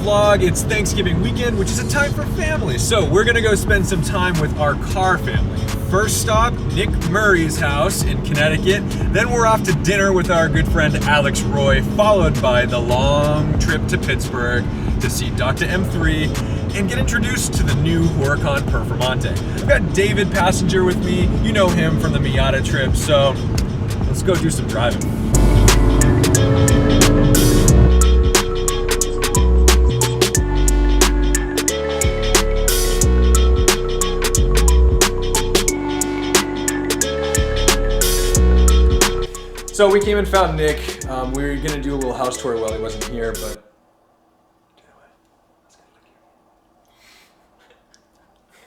vlog. It's Thanksgiving weekend, which is a time for family. So we're gonna go spend some time with our car family. First stop, Nick Murray's house in Connecticut. Then we're off to dinner with our good friend Alex Roy, followed by the long trip to Pittsburgh to see Doctam3 and get introduced to the new Huracan Performante. I've got David Passenger with me. You know him from the Miata trip, so let's go do some driving. So we came and found Nick. We were gonna do a little house tour while he wasn't here, but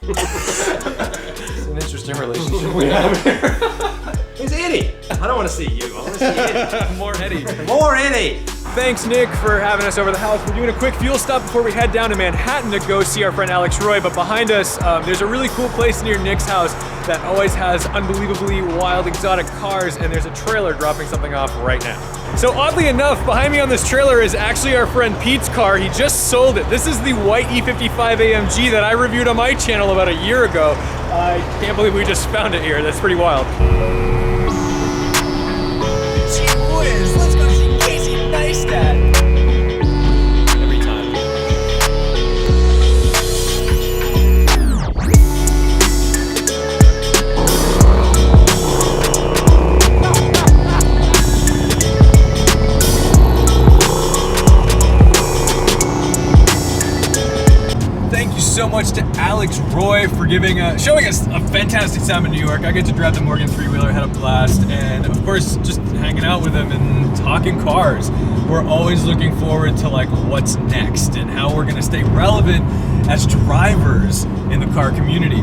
it's an interesting relationship we have here. He's Eddie. I don't want to see you. I want to see Eddie. More Eddie. More Eddie. Thanks, Nick, for having us over the house. We're doing a quick fuel stop before we head down to Manhattan to go see our friend Alex Roy. But behind us, there's a really cool place near Nick's house that always has unbelievably wild, exotic cars, and there's a trailer dropping something off right now. So oddly enough, behind me on this trailer is actually our friend Pete's car. He just sold it. This is the white E55 AMG that I reviewed on my channel about a year ago. I can't believe we just found it here. That's pretty wild. Gee whiz, let's go see Casey Neistat. Every time. Thank you so much to Alex Roy for showing us a fantastic time in New York. I get to drive the Morgan three-wheeler, had a blast, and of course, just hanging out with him and talking cars. We're always looking forward to like what's next and how we're gonna stay relevant as drivers in the car community.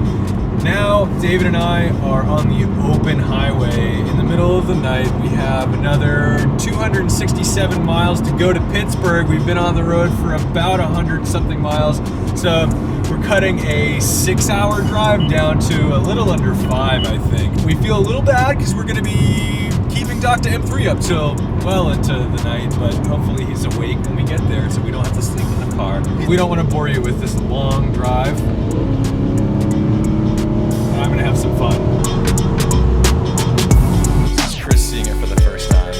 Now, David and I are on the open highway in the middle of the night. We have another 267 miles to go to Pittsburgh. We've been on the road for about 100-something miles. So we're cutting a 6-hour drive down to a little under 5, I think. We feel a little bad because we're gonna be keeping Doctam3 up till well into the night, but hopefully he's awake when we get there so we don't have to sleep in the car. We don't want to bore you with this long drive. I'm gonna have some fun. This is Chris seeing it for the first time.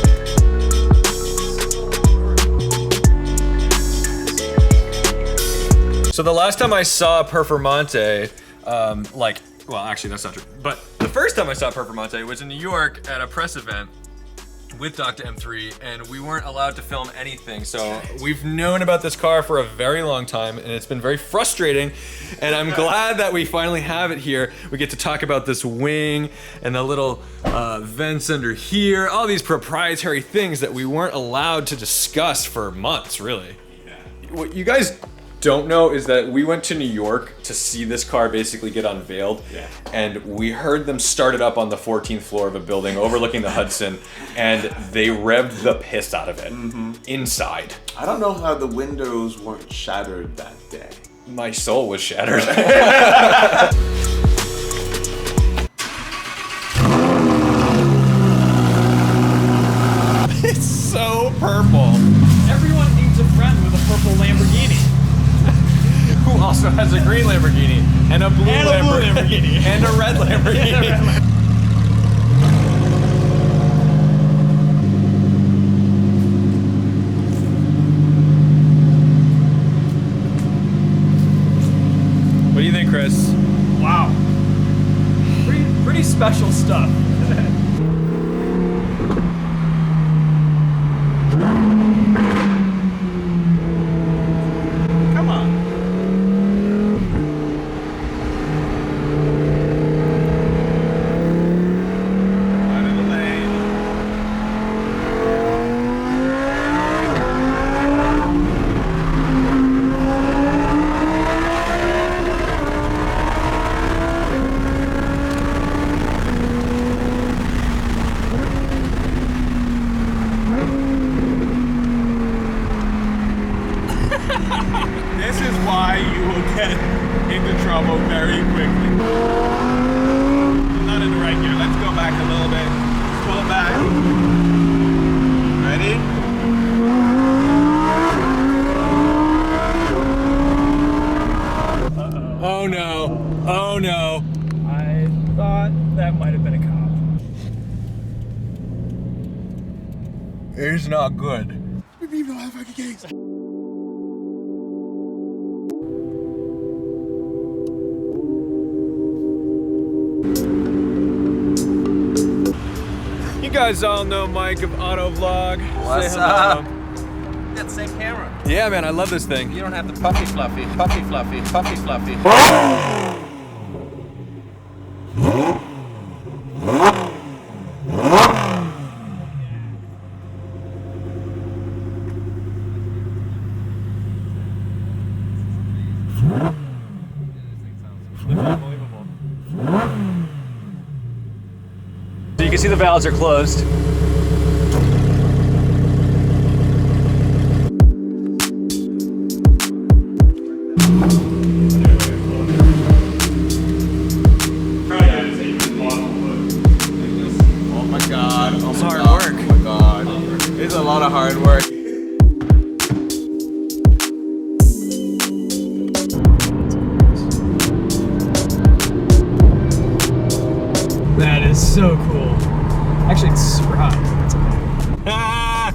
So the last time I saw Performante, well, actually that's not true, but the first time I saw Performante was in New York at a press event with Doctam3, and we weren't allowed to film anything. So we've known about this car for a very long time, and it's been very frustrating. And I'm glad that we finally have it here. We get to talk about this wing and the little vents under here, all these proprietary things that we weren't allowed to discuss for months, really. Yeah. What you guys don't know is that we went to New York to see this car basically get unveiled, and we heard them start it up on the 14th floor of a building overlooking the Hudson, and they revved the piss out of it inside. I don't know how the windows weren't shattered that day. My soul was shattered. It's so purple. Everyone needs a friend with a purple Lamborghini. Who also has a green Lamborghini and a blue Lamborghini and a red Lamborghini. What do you think, Chris? Wow. Pretty special stuff. Come on. Out of the lane. This is why you will get into trouble very quickly. Not in the right gear. Let's go back a little bit. Pull back. Ready? Oh no. Oh no. I thought that might have been a cop. It's not good. You guys all know Mike of Auto Vlog. What's Say hello. up? You got the same camera. Yeah, man, I love this thing. You don't have the puffy fluffy, puffy fluffy, puffy fluffy. Unbelievable. So you can see the valves are closed. Oh my god. Oh It's my hard god. work. Oh my god. It's a lot of hard work. That is so cool. Actually, it's super hot. That's okay. Ah,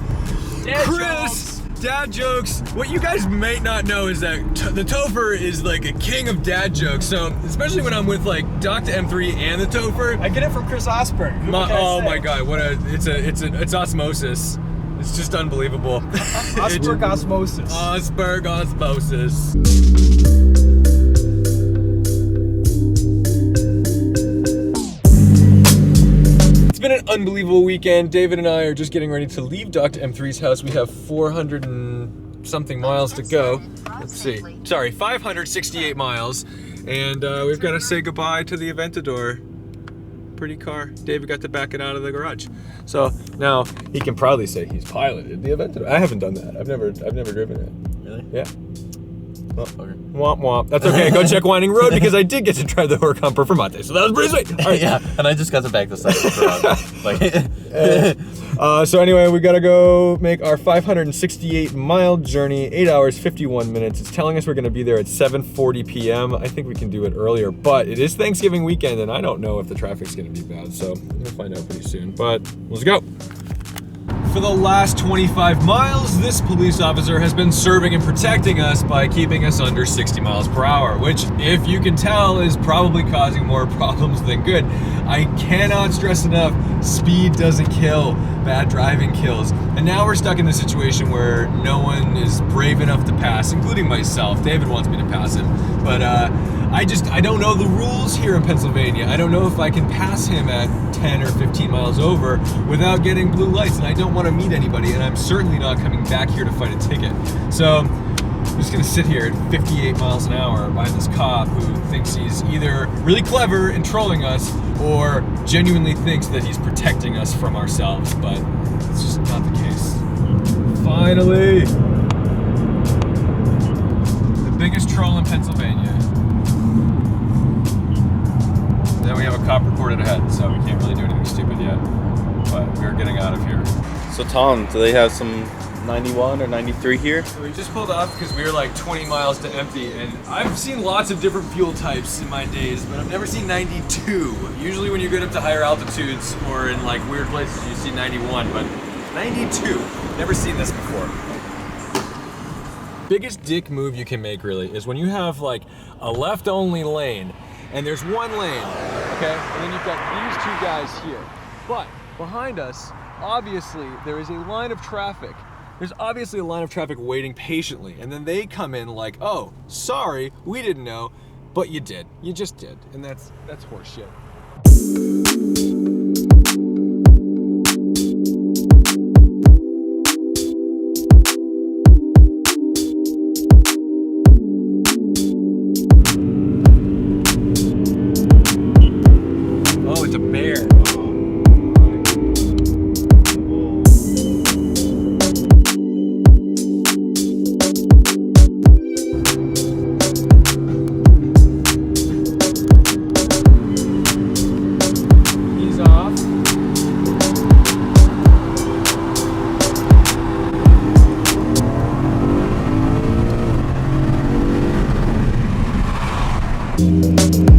Dad Chris! Dad jokes. What you guys may not know is that the Topher is like a king of dad jokes. So especially when I'm with like Doctam3 and the Topher. I get it from Chris Osberg. Who can I Oh say? my god, what a it's osmosis. It's just unbelievable. Osberg osmosis. Osberg osmosis. It's been an unbelievable weekend. David and I are just getting ready to leave Doctam3's house. We have 400 and something miles to go. Let's see. Sorry, 568 miles. And we've got to say goodbye to the Aventador. Pretty car. David got to back it out of the garage. So now he can proudly say he's piloted the Aventador. I haven't done that. I've never driven it. Really? Yeah. Well, okay. Womp womp. That's okay. Go check Winding Road because I did get to drive the Horkamper for Monte, so that was pretty sweet. All right. Yeah, and I just got to back this up. So anyway, we gotta go make our 568 mile journey, 8 hours, 51 minutes. It's telling us we're gonna be there at 7:40 p.m. I think we can do it earlier, but it is Thanksgiving weekend and I don't know if the traffic's gonna be bad, so we'll find out pretty soon, but let's go. For the last 25 miles, this police officer has been serving and protecting us by keeping us under 60 miles per hour, which, if you can tell, is probably causing more problems than good. I cannot stress enough, speed doesn't kill, bad driving kills. And now we're stuck in this situation where no one is brave enough to pass, including myself. David wants me to pass him, but I don't know the rules here in Pennsylvania. I don't know if I can pass him at 10 or 15 miles over without getting blue lights, and I don't want to meet anybody, and I'm certainly not coming back here to fight a ticket. So I'm just gonna sit here at 58 miles an hour behind this cop who thinks he's either really clever and trolling us or genuinely thinks that he's protecting us from ourselves, but it's just not the case. Finally! The biggest troll in Pennsylvania. Then we have a cop reported ahead, so we can't really do anything stupid yet. But we're getting out of here. So Tom, do they have some 91 or 93 here? So we just pulled off because we were like 20 miles to empty, and I've seen lots of different fuel types in my days, but I've never seen 92. Usually when you get up to higher altitudes or in like weird places, you see 91, but 92. Never seen this before. Biggest dick move you can make really is when you have like a left only lane and there's one lane, okay? And then you've got these two guys here. But behind us, obviously there is a line of traffic. There's obviously a line of traffic waiting patiently, and then they come in like, oh, sorry, we didn't know, but you did. You just did, and that's horseshit. Oh, it's a bear. He's on. Bye.